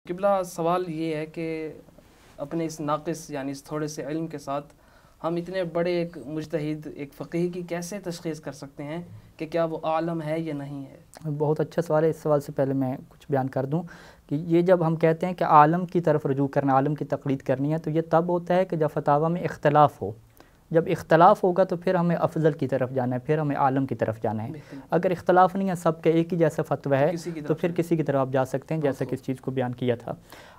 قبلہ سوال یہ ہے کہ اپنے اس ناقص یعنی اس تھوڑے سے علم کے ساتھ ہم اتنے بڑے ایک مجتہد ایک فقیہ کی کیسے تشخیص کر سکتے ہیں کہ کیا وہ عالم ہے یا نہیں ہے؟ بہت اچھا سوال ہے۔ اس سوال سے پہلے میں کچھ بیان کر دوں کہ یہ جب ہم کہتے ہیں کہ عالم کی طرف رجوع کرنا، عالم کی تقلید کرنی ہے، تو یہ تب ہوتا ہے کہ جب فتاویٰ میں اختلاف ہو۔ جب اختلاف ہوگا تو پھر ہمیں افضل کی طرف جانا ہے، پھر ہمیں عالم کی طرف جانا ہے۔ اگر اختلاف نہیں ہے، سب کے ایک ہی جیسا فتویٰ ہے، تو پھر کسی کی طرف آپ جا سکتے ہیں، جیسا کہ اس چیز کو بیان کیا تھا۔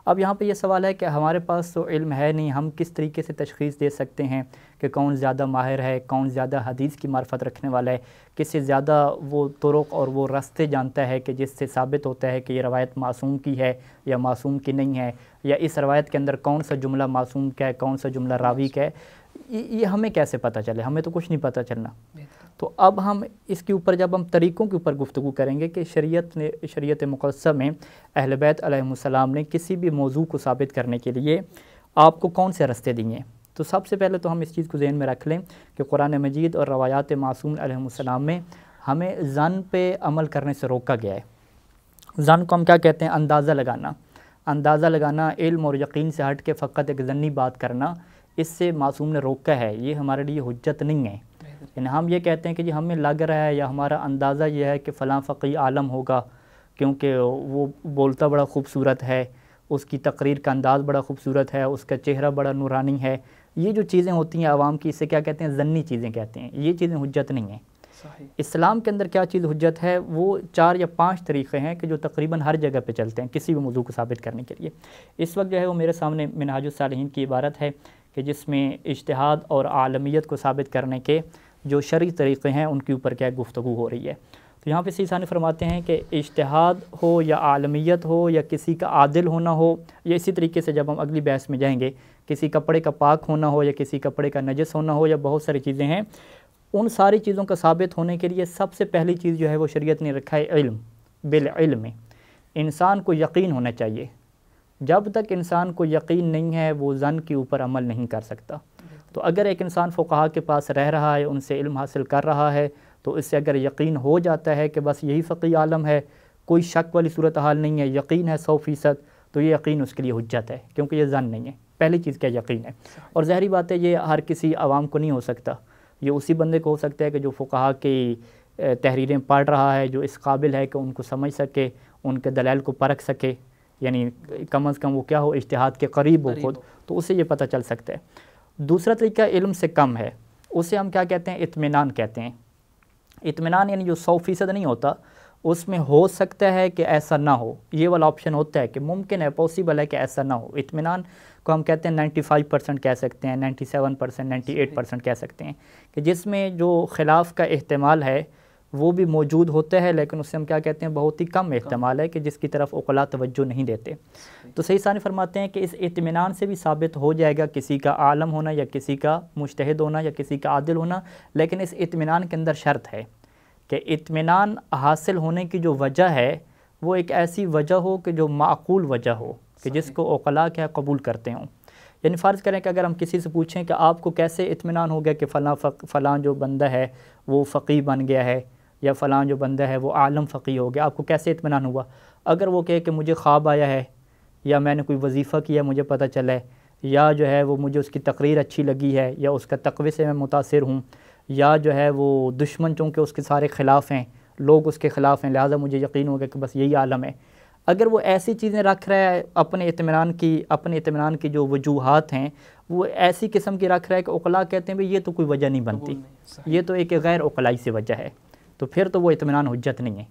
اب یہاں پہ یہ سوال ہے کہ ہمارے پاس تو علم ہے نہیں، ہم کس طریقے سے تشخیص دے سکتے ہیں کہ کون زیادہ ماہر ہے، کون زیادہ حدیث کی معرفت رکھنے والا ہے، کس سے زیادہ وہ طرق اور وہ راستے جانتا ہے کہ جس سے ثابت ہوتا ہے کہ یہ روایت معصوم کی ہے یا معصوم کی نہیں ہے، یا اس روایت کے اندر کون سا جملہ معصوم کا ہے، کون سا جملہ راوی کا ہے۔ یہ ہمیں کیسے پتہ چلے؟ ہمیں تو کچھ نہیں پتہ چلنا۔ تو اب ہم اس کے اوپر جب ہم طریقوں کے اوپر گفتگو کریں گے کہ شریعت مقدسہ میں اہل بیت علیہم السلام نے کسی بھی موضوع کو ثابت کرنے کے لیے آپ کو کون سے راستے دیے ہیں، تو سب سے پہلے تو ہم اس چیز کو ذہن میں رکھ لیں کہ قرآن مجید اور روایات معصوم علیہم السلام میں ہمیں ظن پہ عمل کرنے سے روکا گیا ہے۔ ظن کو ہم کیا کہتے ہیں؟ اندازہ لگانا، علم اور یقین سے ہٹ کے فقط ایک ظنی بات کرنا، اس سے معصوم نے روکا ہے۔ یہ ہمارے لیے حجت نہیں ہے۔ یعنی ہم یہ کہتے ہیں کہ جی ہمیں لگ رہا ہے یا ہمارا اندازہ یہ ہے کہ فلاں فقیہ عالم ہوگا کیونکہ وہ بولتا بڑا خوبصورت ہے، اس کی تقریر کا انداز بڑا خوبصورت ہے، اس کا چہرہ بڑا نورانی ہے۔ یہ جو چیزیں ہوتی ہیں عوام کی، اسے کیا کہتے ہیں؟ ظنی چیزیں کہتے ہیں۔ یہ چیزیں حجت نہیں ہیں۔ اسلام کے اندر کیا چیز حجت ہے؟ وہ 4 یا 5 طریقے ہیں کہ جو تقریباً ہر جگہ پہ چلتے ہیں کسی بھی موضوع کو ثابت کرنے کے لیے۔ اس وقت جو ہے وہ میرے سامنے منہاج الصالحین کی عبارت ہے کہ جس میں اجتہاد اور عالمیت کو ثابت کرنے کے جو شرعی طریقے ہیں ان کے اوپر کیا گفتگو ہو رہی ہے۔ تو یہاں پہ سید ثانی فرماتے ہیں کہ اجتہاد ہو یا عالمیت ہو یا کسی کا عادل ہونا ہو، یا اسی طریقے سے جب ہم اگلی بحث میں جائیں گے کسی کپڑے کا پاک ہونا ہو یا کسی کپڑے کا نجس ہونا ہو، یا بہت ساری چیزیں ہیں، ان ساری چیزوں کا ثابت ہونے کے لیے سب سے پہلی چیز جو ہے وہ شریعت نے رکھا ہے علم۔ بالعلم انسان کو یقین ہونا چاہیے۔ جب تک انسان کو یقین نہیں ہے وہ ظن کے اوپر عمل نہیں کر سکتا۔ تو اگر ایک انسان فقہا کے پاس رہ رہا ہے، ان سے علم حاصل کر رہا ہے، تو اس سے اگر یقین ہو جاتا ہے کہ بس یہی فقیہ عالم ہے، کوئی شک والی صورتحال نہیں ہے، یقین ہے 100%، تو یہ یقین اس کے لیے حجت ہے، کیونکہ یہ ظن نہیں ہے۔ پہلی چیز کیا؟ یقین ہے۔ اور ظاہری بات ہے یہ ہر کسی عوام کو نہیں ہو سکتا، یہ اسی بندے کو ہو سکتا ہے کہ جو فقہا کی تحریریں پڑھ رہا ہے، جو اس قابل ہے کہ ان کو سمجھ سکے، ان کے دلائل کو پرکھ سکے، یعنی کم از کم وہ کیا ہو، اجتہاد کے قریب ہو خود، تو اسے یہ پتہ چل سکتا ہے۔ دوسرا طریقہ علم سے کم ہے، اسے ہم کیا کہتے ہیں؟ اطمینان کہتے ہیں۔ اطمینان یعنی جو 100% نہیں ہوتا، اس میں ہو سکتا ہے کہ ایسا نہ ہو، یہ والا آپشن ہوتا ہے کہ ممکن ہے، پاسبل ہے کہ ایسا نہ ہو۔ اطمینان کو ہم کہتے ہیں 95% کہہ سکتے ہیں، 97%، 98% کہہ سکتے ہیں، کہ جس میں جو خلاف کا احتمال ہے وہ بھی موجود ہوتا ہے، لیکن اس سے ہم کیا کہتے ہیں؟ بہت ہی کم احتمال ہے کہ جس کی طرف عقلاء توجہ نہیں دیتے۔ تو صحیح ثانی فرماتے ہیں کہ اس اطمینان سے بھی ثابت ہو جائے گا کسی کا عالم ہونا یا کسی کا مجتہد ہونا یا کسی کا عادل ہونا، لیکن اس اطمینان کے اندر شرط ہے کہ اطمینان حاصل ہونے کی جو وجہ ہے وہ ایک ایسی وجہ ہو کہ جو معقول وجہ ہو، کہ جس کو عقلاء کیا قبول کرتے ہوں۔ یعنی فرض کریں کہ اگر ہم کسی سے پوچھیں کہ آپ کو کیسے اطمینان ہو گیا کہ فلاں جو بندہ ہے وہ فقیہ بن گیا ہے، یا فلاں جو بندہ ہے وہ عالم فقیہ ہو گیا، آپ کو کیسے اطمینان ہوا؟ اگر وہ کہے کہ مجھے خواب آیا ہے، یا میں نے کوئی وظیفہ کیا مجھے پتہ چلا ہے، یا جو ہے وہ مجھے اس کی تقریر اچھی لگی ہے، یا اس کا تقوی سے میں متاثر ہوں، یا جو ہے وہ دشمن چونکہ اس کے سارے خلاف ہیں، لوگ اس کے خلاف ہیں، لہٰذا مجھے یقین ہو گیا کہ بس یہی عالم ہے۔ اگر وہ ایسی چیزیں رکھ رہا ہے اپنے اطمینان کی جو وجوہات ہیں وہ ایسی قسم کی رکھ رہا ہے کہ عقلاء کہتے ہیں بھئی یہ تو کوئی وجہ نہیں بنتی، یہ تو ایک غیر عقلائی سے وجہ ہے، تو پھر تو وہ اطمینان حجت نہیں ہے۔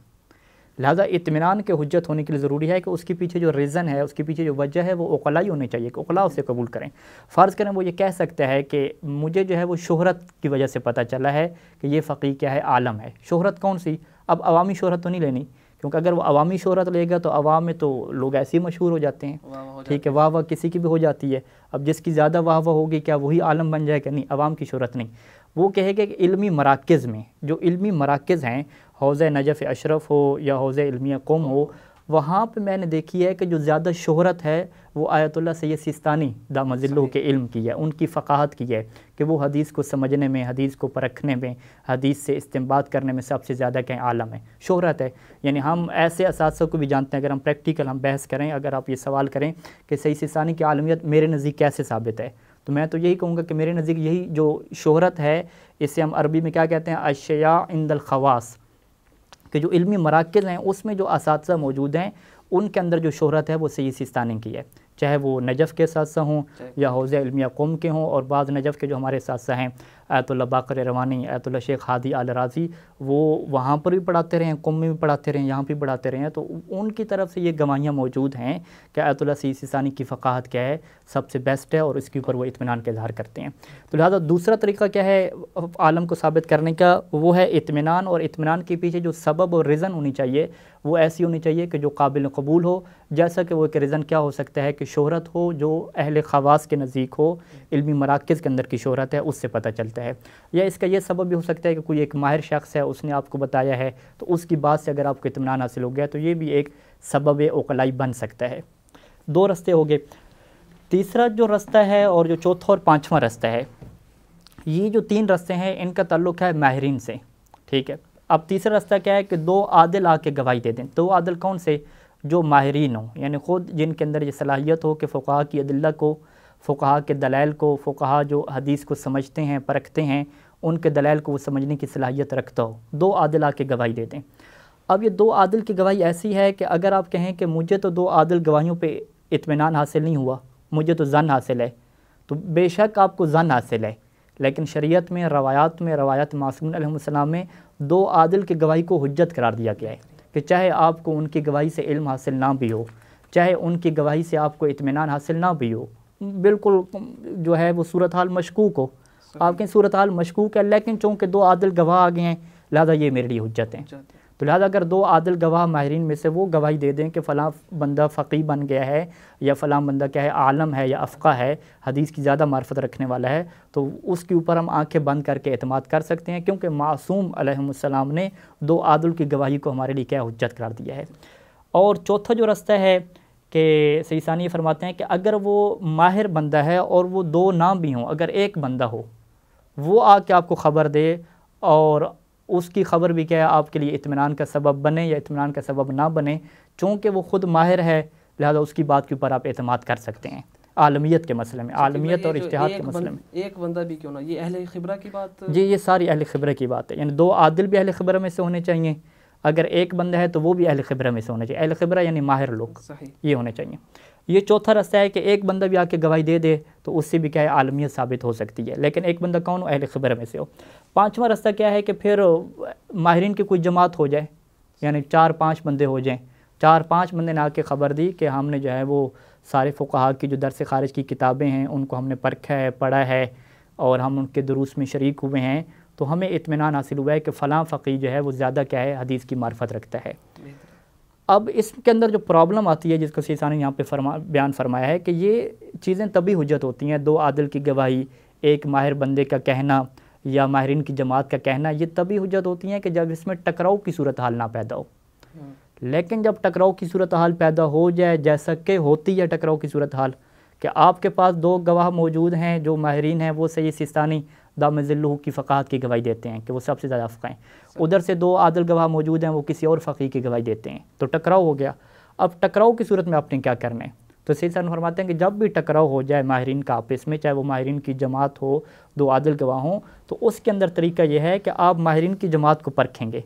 لہٰذا اطمینان کے حجت ہونے کے لیے ضروری ہے کہ اس کے پیچھے جو ریزن ہے، اس کے پیچھے جو وجہ ہے وہ عقلائی ہونی چاہیے، کہ عقلاء اسے قبول کریں۔ فرض کریں وہ یہ کہہ سکتا ہے کہ مجھے جو ہے وہ شہرت کی وجہ سے پتہ چلا ہے کہ یہ فقیہ کیا ہے؟ عالم ہے۔ شہرت کون سی؟ اب عوامی شہرت تو نہیں لینی، کیونکہ اگر وہ عوامی شہرت لے گا تو عوام میں تو لوگ ایسے ہی مشہور ہو جاتے ہیں، ٹھیک ہے، واہ واہ کسی کی بھی ہو جاتی ہے۔ اب جس کی زیادہ واہ واہ ہوگی کیا وہی عالم بن جائے گا؟ نہیں، عوام کی شہرت نہیں۔ وہ کہے گا کہ علمی مراکز میں، جو علمی مراکز ہیں، حوضہ نجف اشرف ہو یا حوضہ علمیہ قم ہو، وہاں پہ میں نے دیکھی ہے کہ جو زیادہ شہرت ہے وہ آیت اللہ سید سیستانی دامت ظلہ کے علم کی ہے، ان کی فقاہت کی ہے کہ وہ حدیث کو سمجھنے میں، حدیث کو پرکھنے میں، حدیث سے استنباط کرنے میں سب سے زیادہ کہیں عالم ہے، شہرت ہے۔ یعنی ہم ایسے اساتذہ کو بھی جانتے ہیں، اگر ہم پریکٹیکل ہم بحث کریں، اگر آپ یہ سوال کریں کہ سید سیستانی کی عالمیت میرے نزدیک کیسے ثابت ہے، تو میں تو یہی کہوں گا کہ میرے نزدیک یہی جو شہرت ہے، اسے ہم عربی میں کیا کہتے ہیں، اشیاء عند الخواص، کہ جو علمی مراکز ہیں اس میں جو اساتذہ موجود ہیں ان کے اندر جو شہرت ہے وہ سید سیستانی کی ہے، چاہے وہ نجف کے اساتذہ ہوں یا حوزہ علمیہ قوم کے ہوں، اور بعض نجف کے جو ہمارے اساتذہ ہیں آیت اللہ باقر روانی، آیت اللہ شیخ ہادی آل رازی، وہ وہاں پر بھی پڑھاتے رہے ہیں، قوم میں بھی پڑھاتے رہے ہیں، یہاں بھی پڑھاتے رہے ہیں، تو ان کی طرف سے یہ گواہیاں موجود ہیں کہ آیت اللہ سید سیستانی کی فقاہت کیا ہے، سب سے بیسٹ ہے، اور اس کے اوپر وہ اطمینان کا اظہار کرتے ہیں۔ تو لہٰذا دوسرا طریقہ کیا ہے عالم کو ثابت کرنے کا، وہ ہے اطمینان، اور اطمینان کے پیچھے جو سبب اور ریزن ہونی چاہیے وہ ایسی ہونی چاہیے کہ جو قابل قبول ہو، جیسا کہ وہ ایک ریزن کیا ہو سکتا ہے کہ شہرت ہو جو اہل خواص کے نزدیک ہو، علمی مراکز کے اندر کی شہرت ہے، اس سے پتہ چلتا ہے، یا اس کا یہ سبب بھی ہو سکتا ہے کہ کوئی ایک ماہر شخص ہے، اس نے آپ کو بتایا ہے، تو اس کی بات سے اگر آپ کو اطمینان حاصل ہو گیا تو یہ بھی ایک سبب عقلائی بن سکتا ہے۔ دو رستے ہو گئے۔ تیسرا جو رستہ ہے اور جو چوتھا اور پانچواں رستہ ہے، یہ جو تین رستے ہیں ان کا تعلق ہے ماہرین سے، ٹھیک ہے۔ اب تیسرا رستہ کیا ہے کہ دو عادل آ کے گواہی دے دیں۔ دو عادل کون سے؟ جو ماہرین ہوں، یعنی خود جن کے اندر یہ صلاحیت ہو کہ فقہا کی ادلہ کو، فقہا کے دلائل کو، فقہا جو حدیث کو سمجھتے ہیں، پرکھتے ہیں، ان کے دلائل کو وہ سمجھنے کی صلاحیت رکھتا ہو، دو عادل آ کے گواہی دے دیں۔ اب یہ دو عادل کی گواہی ایسی ہے کہ اگر آپ کہیں کہ مجھے تو دو عادل گواہیوں پہ اطمینان حاصل نہیں ہوا، مجھے تو ظن حاصل ہے، تو بے شک آپ کو ظن حاصل ہے، لیکن شریعت میں، روایات معصومین علیہ السلام میں دو عادل کی گواہی کو حجت قرار دیا گیا ہے کہ چاہے آپ کو ان کی گواہی سے علم حاصل نہ بھی ہو، چاہے ان کی گواہی سے آپ کو اطمینان حاصل نہ بھی ہو، بالکل جو ہے وہ صورتحال مشکوک ہو، آپ کی صورتحال مشکوک ہے، لیکن چونکہ دو عادل گواہ آ گئے ہیں لہذا یہ میرے لیے حجت ہیں۔ تو لہذا اگر دو عادل گواہ ماہرین میں سے وہ گواہی دے دیں کہ فلاں بندہ فقیہ بن گیا ہے، یا فلاں بندہ کیا ہے عالم ہے یا افقہ ہے، حدیث کی زیادہ معرفت رکھنے والا ہے، تو اس کے اوپر ہم آنکھیں بند کر کے اعتماد کر سکتے ہیں، کیونکہ معصوم علیہ السلام نے دو عادل کی گواہی کو ہمارے لیے کیا حجت قرار دیا ہے۔ اور چوتھا جو رستہ ہے کہ سیستانی یہ فرماتے ہیں کہ اگر وہ ماہر بندہ ہے اور وہ دو نہ بھی ہوں، اگر ایک بندہ ہو وہ آ کے آپ کو خبر دے اور اس کی خبر بھی کیا ہے آپ کے لیے اطمینان کا سبب بنے یا اطمینان کا سبب نہ بنے، چونکہ وہ خود ماہر ہے لہذا اس کی بات کے اوپر آپ اعتماد کر سکتے ہیں عالمیت کے مسئلے میں، عالمیت اور اجتہاد کے مسئلے میں۔ ایک بندہ بھی کیوں نہ، یہ اہل خبرہ کی بات، جی یہ ساری اہل خبرہ کی بات ہے، یعنی دو عادل بھی اہل خبرہ میں سے ہونے چاہیے، اگر ایک بندہ ہے تو وہ بھی اہل خبرہ میں سے ہونا چاہیے، اہل خبرہ یعنی ماہر لوگ، یہ ہونے چاہیے۔ یہ چوتھا رستہ ہے کہ ایک بندہ بھی آ کے گواہی دے دے تو اس سے بھی کیا ہے عالمیت ثابت ہو سکتی ہے، لیکن ایک بندہ کون ہو؟ اہل خبرہ میں سے ہو۔ پانچواں رستہ کیا ہے کہ پھر ماہرین کی کوئی جماعت ہو جائے، یعنی 4-5 بندے ہو جائیں، 4-5 بندے نے آ کے خبر دی کہ ہم نے جو ہے وہ سارے فقہا کی جو درس خارج کی کتابیں ہیں ان کو ہم نے پرکھا ہے، پڑھا ہے، اور ہم ان کے دروس میں شریک ہوئے ہیں، تو ہمیں اطمینان حاصل ہوا ہے کہ فلاں فقیہ جو ہے وہ زیادہ کیا ہے حدیث کی معرفت رکھتا ہے۔ اب اس کے اندر جو پرابلم آتی ہے جس کو سیستانی نے یہاں پہ بیان فرمایا ہے کہ یہ چیزیں تبھی حجت ہوتی ہیں، دو عادل کی گواہی، ایک ماہر بندے کا کہنا یا ماہرین کی جماعت کا کہنا، یہ تبھی حجت ہوتی ہیں کہ جب اس میں ٹکراؤ کی صورتحال نہ پیدا ہو۔ لیکن جب ٹکراؤ کی صورتحال پیدا ہو جائے، جیسا کہ ہوتی ہے ٹکراؤ کی صورتحال کہ آپ کے پاس دو گواہ موجود ہیں جو ماہرین ہیں، وہ سید سیستانی دامت ظلہ کی فقاہت کی گواہی دیتے ہیں کہ وہ سب سے زیادہ افقہ ہیں، ادھر سے دو عادل گواہ موجود ہیں وہ کسی اور فقیہ کی گواہی دیتے ہیں، تو ٹکراؤ ہو گیا۔ اب ٹکراؤ کی صورت میں آپ نے کیا کرنا ہے؟ تو سیستانی فرماتے ہیں کہ جب بھی ٹکراؤ ہو جائے ماہرین کا آپس میں، چاہے وہ ماہرین کی جماعت ہو، دو عادل گواہ ہوں، تو اس کے اندر طریقہ یہ ہے کہ آپ ماہرین کی جماعت کو پرکھیں گے،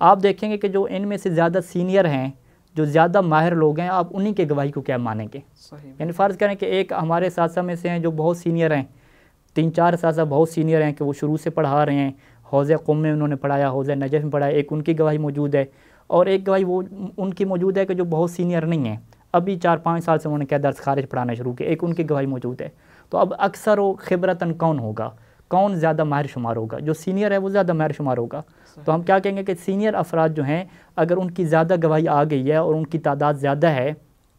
آپ دیکھیں گے کہ جو ان میں سے زیادہ سینئر ہیں، جو زیادہ ماہر لوگ ہیں، آپ انہی کے گواہی کو کیا مانیں گے۔ یعنی فرض کریں کہ ایک ہمارے اساتذہ میں سے ہیں جو بہت سینئر ہیں، 3-4 اساتذہ بہت سینئر ہیں کہ وہ شروع سے پڑھا رہے ہیں، حوزہ قم میں انہوں نے پڑھایا، حوزہ نجف میں پڑھایا، ایک ان کی گواہی موجود ہے، اور ایک گواہی وہ ان کی موجود ہے کہ جو بہت سینئر نہیں ہیں، ابھی 4-5 سال سے انہوں نے کیا درس خارج پڑھانا شروع کیا، ایک ان کی گواہی موجود ہے۔ تو اب اکثر و خبرتاً کون ہوگا، کون زیادہ ماہر شمار ہوگا؟ جو سینئر ہے وہ زیادہ ماہر شمار ہوگا۔ تو ہم کیا کہیں گے کہ سینئر افراد جو ہیں اگر ان کی زیادہ گواہی آ گئی ہے اور ان کی تعداد زیادہ ہے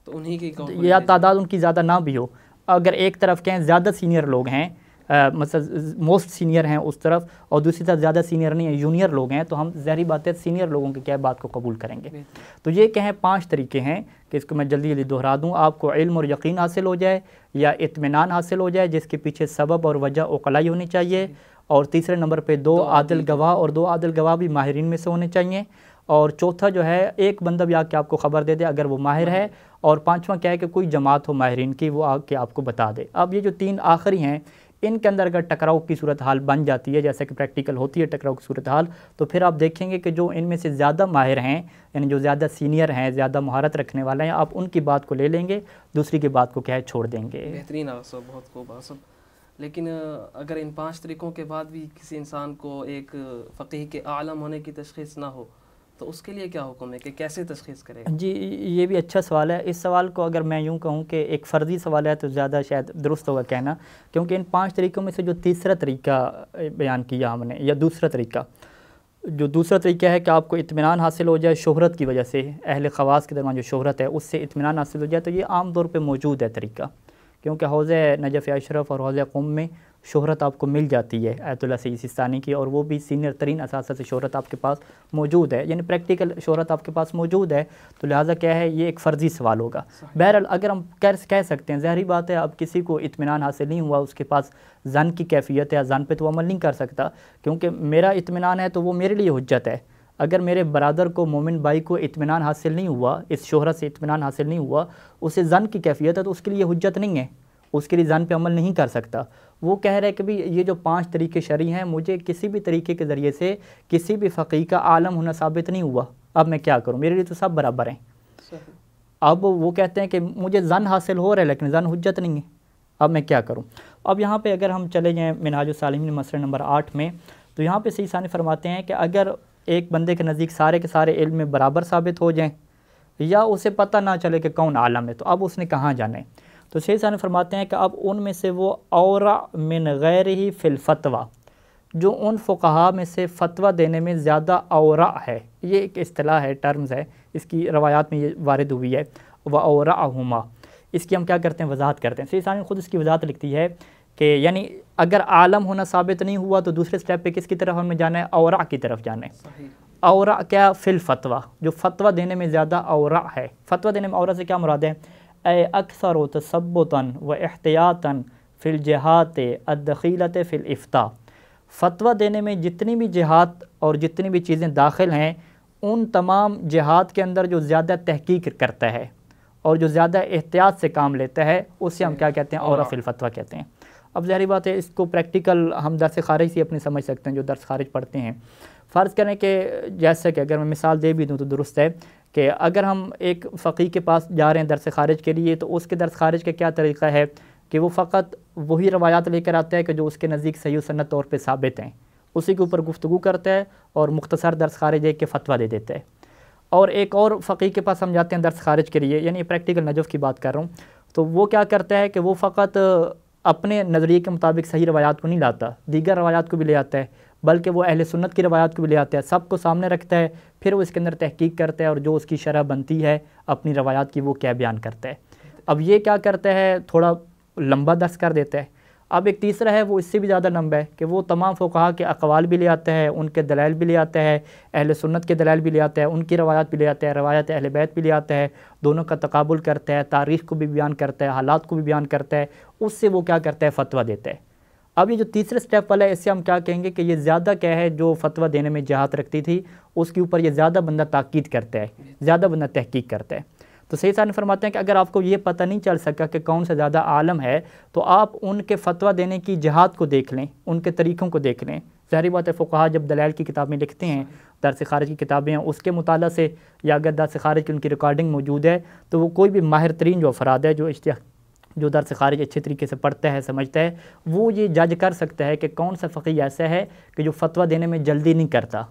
تو انہی کی، یا تعداد ان کی زیادہ نہ بھی ہو، اگر ایک طرف کہیں زیادہ سینئر لوگ ہیں مثلا موسٹ سینئر ہیں اس طرف، اور دوسری طرف زیادہ سینئر نہیں ہیں، جونیئر لوگ ہیں، تو ہم ظاہری بات ہے سینئر لوگوں کی کیا بات کو قبول کریں گے۔ تو یہ کہ ہیں 5 طریقے ہیں کہ اس کو میں جلدی جلدی دہرا دوں۔ آپ کو علم اور یقین حاصل ہو جائے یا اطمینان حاصل ہو جائے جس کے پیچھے سبب اور وجہ عقلائی ہونی چاہیے، اور تیسرے نمبر پہ 2 عادل گواہ، اور 2 عادل گواہ بھی ماہرین میں سے ہونے چاہیے، اور چوتھا جو ہے ایک بندہ بھی آ کے آپ کو خبر دے دے اگر وہ ماہر ہے، اور 5واں کیا ہے کہ کوئی جماعت ہو ماہرین کی وہ آ کے آپ کو بتا دے۔ اب یہ جو 3 آخری ہیں ان کے اندر اگر ٹکراؤ کی صورتحال بن جاتی ہے، جیسے کہ پریکٹیکل ہوتی ہے ٹکراؤ کی صورتحال، تو پھر آپ دیکھیں گے کہ جو ان میں سے زیادہ ماہر ہیں، یعنی جو زیادہ سینئر ہیں، زیادہ مہارت رکھنے والے ہیں، آپ ان کی بات کو لے لیں گے، دوسری کی بات کو کیا ہے چھوڑ دیں گے۔ بہترین آصف، بہت خوب آصف۔ لیکن اگر ان 5 طریقوں کے بعد بھی کسی انسان کو ایک فقیہ کے عالم ہونے کی تشخیص نہ ہو تو اس کے لیے کیا حکم ہے کہ کیسے تشخیص کرے گا؟ جی یہ بھی اچھا سوال ہے۔ اس سوال کو اگر میں یوں کہوں کہ ایک فرضی سوال ہے تو زیادہ شاید درست ہوگا کہنا، کیونکہ ان 5 طریقوں میں سے جو تیسرا طریقہ بیان کیا ہم نے، یا دوسرا طریقہ ہے کہ آپ کو اطمینان حاصل ہو جائے شہرت کی وجہ سے، اہل خواص کے درمیان جو شہرت ہے اس سے اطمینان حاصل ہو جائے، تو یہ عام طور پہ موجود ہے طریقہ، کیونکہ حوض نجف اشرف اور حوض قم میں شہرت آپ کو مل جاتی ہے آیت اللہ سید سیستانی کی، اور وہ بھی سینئر ترین اساتذہ سے شہرت آپ کے پاس موجود ہے، یعنی پریکٹیکل شہرت آپ کے پاس موجود ہے، تو لہٰذا کیا ہے یہ ایک فرضی سوال ہوگا۔ بہرحال اگر ہم کہہ سکتے ہیں، ظاہری بات ہے اب کسی کو اطمینان حاصل نہیں ہوا، اس کے پاس ظن کی کیفیت ہے، ظن پہ تو عمل نہیں کر سکتا، کیونکہ میرا اطمینان ہے تو وہ میرے لیے حجت ہے۔ اگر میرے برادر کو، مومن بھائی کو اطمینان حاصل نہیں ہوا، اس شہرت سے اطمینان حاصل نہیں ہوا، اسے ظن کی کیفیت ہے تو اس کے لیے حجت نہیں ہے، اس کے لیے ظن پہ عمل نہیں کر سکتا۔ وہ کہہ رہے کہ بھی یہ جو 5 طریقے شرعی ہیں، مجھے کسی بھی طریقے کے ذریعے سے کسی بھی فقیہ کا عالم ہونا ثابت نہیں ہوا، اب میں کیا کروں، میرے لیے تو سب برابر ہیں۔ اب وہ کہتے ہیں کہ مجھے ظن حاصل ہو رہا ہے لیکن ظن حجت نہیں ہے، اب میں کیا کروں۔ اب یہاں پہ اگر ہم چلے جائیں منہاج الصالحین مسئلہ نمبر 8 میں، تو یہاں پہ سید ثانی فرماتے ہیں کہ اگر ایک بندے کے نزدیک سارے کے سارے علم میں برابر ثابت ہو جائیں، یا اسے پتہ نہ چلے کہ کون عالم ہے، تو اب اس نے کہاں جانا ہے۔ تو سید ثانی فرماتے ہیں کہ اب ان میں سے وہ اورع من غیرہ فی الفتویٰ، جو ان فقہا میں سے فتویٰ دینے میں زیادہ اورع ہے، یہ ایک اصطلاح ہے، ٹرمز ہے، اس کی روایات میں یہ وارد ہوئی ہے، وَأَوْرَعَهُمَا، اس کی ہم کیا کرتے ہیں، وضاحت کرتے ہیں۔ سید ثانی خود اس کی وضاحت لکھتی ہے کہ یعنی اگر عالم ہونا ثابت نہیں ہوا تو دوسرے سٹیپ پہ کس کی طرف ہمیں جانا ہے، اورع کی طرف جانا ہے۔ اورع کیا، فی الفتویٰ، جو فتویٰ دینے میں زیادہ اورع ہے۔ فتویٰ دینے میں اورع سے کیا مراد ہے، اے اکثر و تثبتاً و احتیاطاً فی الجہات الدخیلۃ فی الافتاء، فتویٰ دینے میں جتنی بھی جہات اور جتنی بھی چیزیں داخل ہیں، ان تمام جہات کے اندر جو زیادہ تحقیق کرتا ہے اور جو زیادہ احتیاط سے کام لیتا ہے، اسے ہم کیا کہتے ہیں، اورع فی الفتویٰ کہتے ہیں۔ اب ظاہری بات ہے اس کو پریکٹیکل ہم درس خارج سے اپنے سمجھ سکتے ہیں، جو درس خارج پڑھتے ہیں۔ فرض کریں کہ جیسے کہ اگر میں مثال دے بھی دوں تو درست ہے کہ اگر ہم ایک فقیہ کے پاس جا رہے ہیں درس خارج کے لیے، تو اس کے درس خارج کا کیا طریقہ ہے کہ وہ فقط وہی روایات لے کر آتا ہے کہ جو اس کے نزدیک صحیح و سند طور پہ ثابت ہیں، اسی کے اوپر گفتگو کرتا ہے اور مختصر درس خارج ایک کے فتویٰ دے دیتا ہے۔ اور ایک اور فقیہ کے پاس ہم جاتے ہیں درس خارج کے لیے، یعنی پریکٹیکل نجف کی بات کر رہا ہوں، تو وہ کیا کرتا ہے کہ وہ فقط اپنے نظریے کے مطابق صحیح روایات کو نہیں لاتا، دیگر روایات کو بھی لے آتا ہے، بلکہ وہ اہل سنت کی روایات کو بھی لے آتا ہے، سب کو سامنے رکھتا ہے، پھر وہ اس کے اندر تحقیق کرتا ہے اور جو اس کی شرح بنتی ہے اپنی روایات کی وہ کیا بیان کرتا ہے۔ اب یہ کیا کرتا ہے، تھوڑا لمبا درس کر دیتا ہے۔ اب ایک تیسرا ہے وہ اس سے بھی زیادہ لمبا ہے کہ وہ تمام فقہا کے اقوال بھی لے آتا ہے، ان کے دلائل بھی لے آتا ہے، اہل سنت کے دلائل بھی لے آتا ہے، ان کی روایات بھی لے آتا ہے، روایت اہل بیت بھی لے آتا ہے، دونوں کا تقابل کرتا ہے، تاریخ کو بھی بیان کرتا ہے، حالات کو بھی بیان کرتا ہے، اس سے وہ کیا کرتا ہے، فتویٰ دیتا ہے۔ اب یہ جو تیسرے سٹیپ والا ہے، اس سے ہم کیا کہیں گے کہ یہ زیادہ کیا ہے، جو فتویٰ دینے میں جہات رکھتی تھی اس کے اوپر یہ زیادہ بندہ تاکید کرتا ہے، زیادہ بندہ تحقیق کرتا ہے۔ تو سید ثانی فرماتے ہیں کہ اگر آپ کو یہ پتہ نہیں چل سکا کہ کون سا زیادہ عالم ہے، تو آپ ان کے فتویٰ دینے کی جہات کو دیکھ لیں، ان کے طریقوں کو دیکھ لیں۔ ظاہری بات ہے فقہا جب دلائل کی کتابیں لکھتے ہیں، درس خارج کی کتابیں ہیں، اس کے مطالعہ سے یا اگر درس خارج کی ان کی ریکارڈنگ موجود ہے تو وہ کوئی بھی ماہر ترین جو افراد ہے، جو درس خارج اچھے طریقے سے پڑھتا ہے، سمجھتا ہے، وہ یہ جج کر سکتا ہے کہ کون سا فقیہ ایسا ہے کہ جو فتویٰ دینے میں جلدی نہیں کرتا،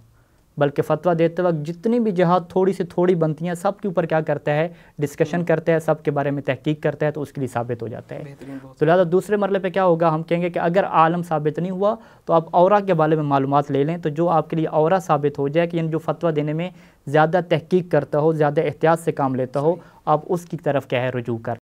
بلکہ فتویٰ دیتے وقت جتنی بھی جہات تھوڑی سے تھوڑی بنتی ہیں سب کے اوپر کیا کرتا ہے، ڈسکشن کرتا ہے، سب کے بارے میں تحقیق کرتا ہے، تو اس کے لیے ثابت ہو جاتا ہے۔ تو لہٰذا دوسرے مرحلے پہ کیا ہوگا، ہم کہیں گے کہ اگر عالم ثابت نہیں ہوا تو آپ اورا کے بارے میں معلومات لے لیں، تو جو آپ کے لیے اورا ثابت ہو جائے کہ یعنی جو فتویٰ دینے میں زیادہ تحقیق کرتا ہو، زیادہ احتیاط سے کام لیتا ہو، آپ اس کی طرف کیا ہے رجوع کر